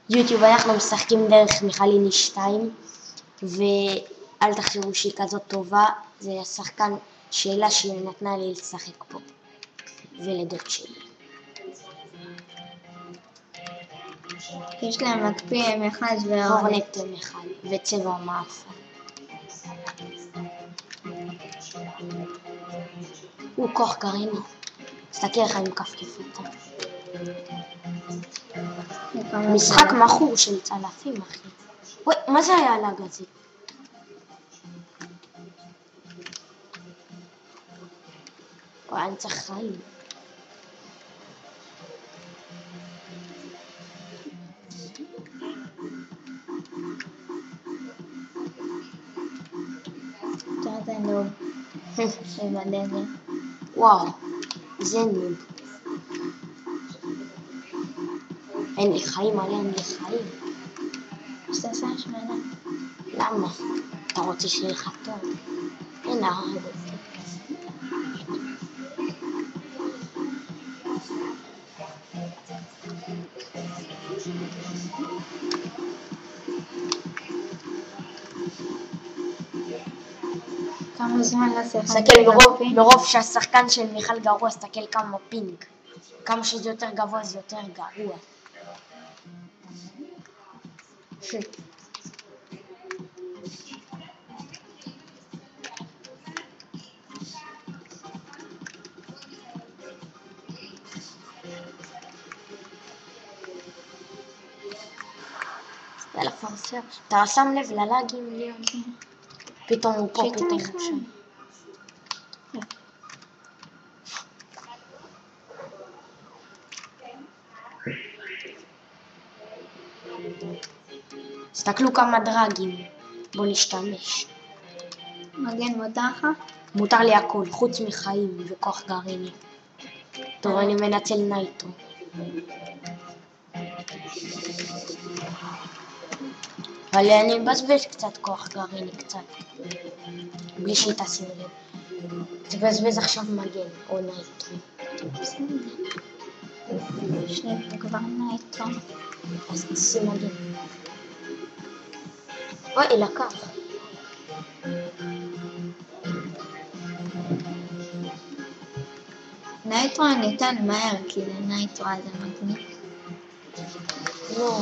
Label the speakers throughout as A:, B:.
A: יוטיוב אנחנו משחקים דרך מיכליני 2, ואל תחשבו שהיא כזאת טובה, זה השחקן שאלה שהיא נתנה לי לשחק פה, ולדוד שלי.
B: יש להם מקפיא M1 והורנט.
A: הורנט M1 וצבע מאפה. הוא כוח גרעיני. תסתכל איך אני מכפכף אותה. משחק מכור של צלפים, אחי. וואי, מה זה היה הלאג הזה? וואי, אני צריך חיים.
B: זה נוב. שבדגל.
A: וואו, זה נוב. אין לי חיים, אין לי חיים.
B: שתעשה השמנה.
A: למה? אתה רוצה שיהיה לך טוב? אין הרג אותי.
B: כמה זמן לשיחה?
A: תסתכל, מרוב שהשחקן של מיכל גרוע, תסתכל כמה פינג. כמה שזה יותר גבוה זה יותר גרוע. יאללה פרסר, אתה שם לב ללאגים ליון? פתאום הוא פה, פתאום הוא שם. תסתכלו כמה דרגים, בוא נשתמש.
B: מגן מותר לך?
A: מותר לי הכל, חוץ מחיים וכוח גרעיני. טוב, אני מנצל נייטרו. אבל אני מבזבז קצת כוח גרעיני, קצת. בלי שתשים לב. תבזבז עכשיו מגן או נייטרו.
B: יש לי כבר נייטרו.
A: אז תשים מגן. אוי, לקח.
B: נייטרו ניתן מהר, כי לנייטרו זה מגניב.
A: לא.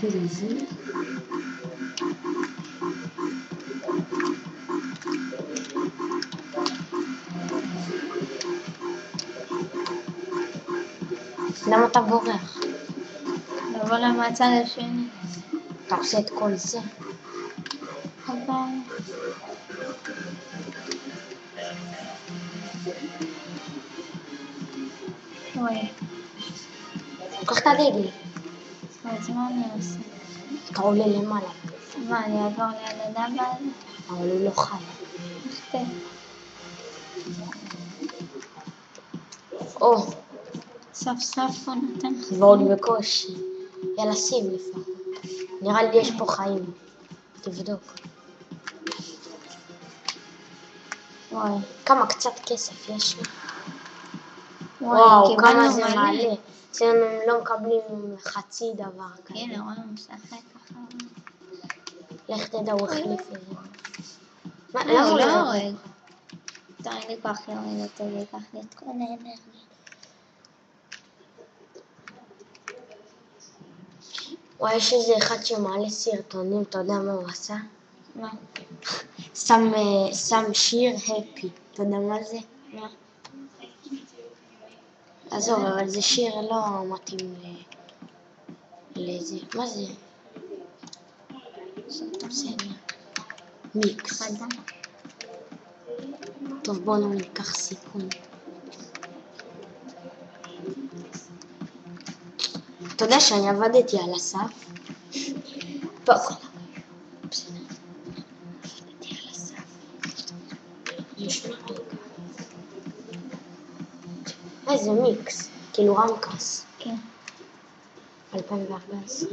A: לזה. למה אתה בורח?
B: לבוא למצד השני.
A: אתה עושה את כל זה.
B: אבל... וואי.
A: קח את הדגל.
B: אז מה אני עושה?
A: אתה עולה למעלה.
B: מה, אני אעבור ליד הדאבל?
A: אבל הוא לא חי.
B: נכתב.
A: או.
B: סוף סוף הוא נותן לך.
A: ועוד בקושי. יאללה שים לפחות. נראה לי יש פה חיים. תבדוק. וואי, כמה קצת כסף יש לי. וואו, כמה זה מעלה. אצלנו הם לא מקבלים חצי דבר כזה.
B: הנה, רואה, הוא משחק ככה.
A: לך תדע, הוא החליף את זה.
B: למה הוא לא הורג? טוב, אין לי כוח להוריד אותו, זה ייקח לי את כל האנרגיה.
A: וואי, יש איזה אחד שמעלה סרטונים, אתה יודע מה הוא עשה?
B: מה?
A: שם שיר הפי, אתה יודע מה זה?
B: מה?
A: עזוב, אבל זה שיר לא מתאים לזה. מה זה? בסדר. מיקס. טוב, בואו ניקח סיכון. אתה יודע שאני עבדתי על הסף? פה. בסדר. עבדתי על הסף. יש לי רגע. זה מיקס, כאילו רמקס.
B: כן.
A: 2014.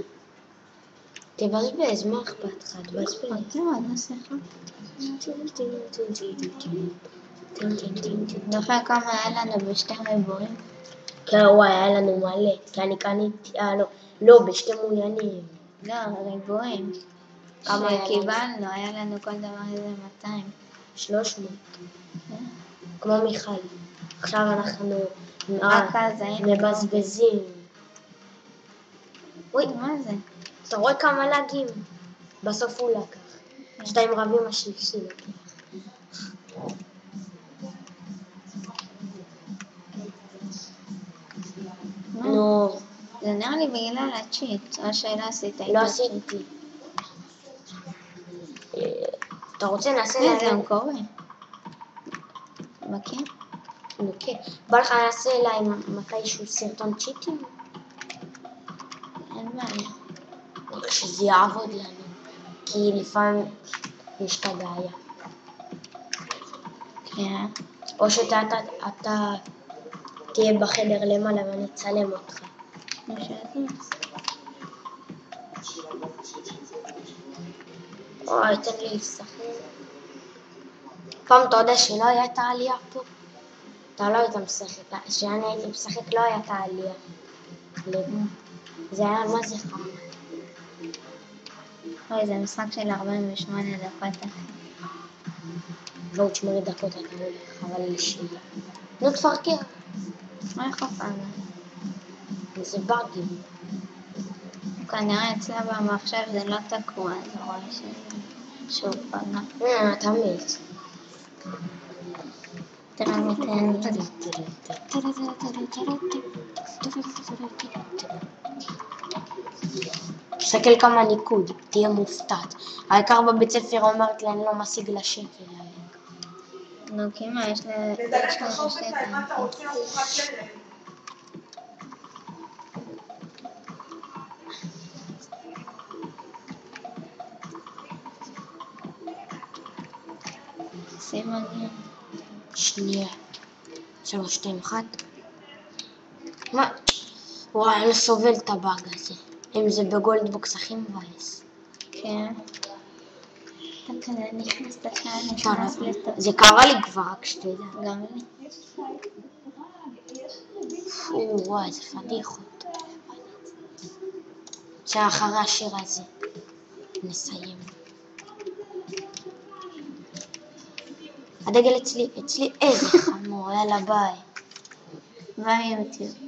A: תבזבז, מה אכפת לך? תבזבז.
B: לא, נעשה לך. זוכר כמה היה לנו בשתי ריבועים?
A: כן, וואי, היה לנו מלא, כי אני קניתי, לא, בשתי מוליינים.
B: לא, ריבועים.
A: כמה היה לנו?
B: שקיבלנו, היה לנו כל דבר איזה 200.
A: 300. כמו מיכל. עכשיו אנחנו
B: רק אז היינו
A: מבזבזים.
B: אוי, מה זה?
A: אתה רואה כמה לגים? בסוף הוא לקח. שתיים רבים השלישי לקח. נו.
B: זה נראה לי בגלל הצ'יט, או שלא עשית
A: לא עשיתי. אתה רוצה נעשה
B: להם? זה קורה. מכיר?
A: נו כן. בא לך נעשה להם מתישהו סרטון צ'יטים?
B: אין בעיה.
A: שזה יעבוד לנו. כי לפעמים יש את הבעיה.
B: כן.
A: או שאתה תהיה בחדר למעלה ואני אצלם אותך. אוי, תן לי לשחק. פעם אתה יודע שלא היה את העלייה פה? אתה לא היית משחק. כשאני הייתי משחק לא היה את העלייה. זה היה מה זה חם.
B: אוי, זה משחק של 48 דקות אחרי.
A: ועוד 8 דקות אתה הולך, אבל לשאלה. נו תפרקר.
B: מה איך הפעם?
A: זה באגים.
B: כנראה אצלה במחשב זה לא תקוע, אז רואה שהוא פגע.
A: אתה מת.
B: תראה מתן.
A: תסתכל כמה ניקוד, תהיה מופתעת. העיקר בבית ספר אומרת לה, אני לא משיג לשקל עליהם.
B: נו, כי מה, יש לה...
C: תחשוב בינתיים מה אתה רוצה ארוחת ערב.
B: שימה לי.
A: שנייה. 3, 2, 1. מה? וואי, אני סובל את הבאג הזה. אם זה בגולדבוקס הכי מבאס.
B: כן. אתה כזה נכנס לשעה, נכנס לטוב.
A: זה קרה לי כבר, רק שתדע.
B: גם לי.
A: וואי, זה פדיחות. שאחרי השיר הזה נסיים. הדגל אצלי, איזה חמור, יאללה ביי.
B: ביי יוטיוב.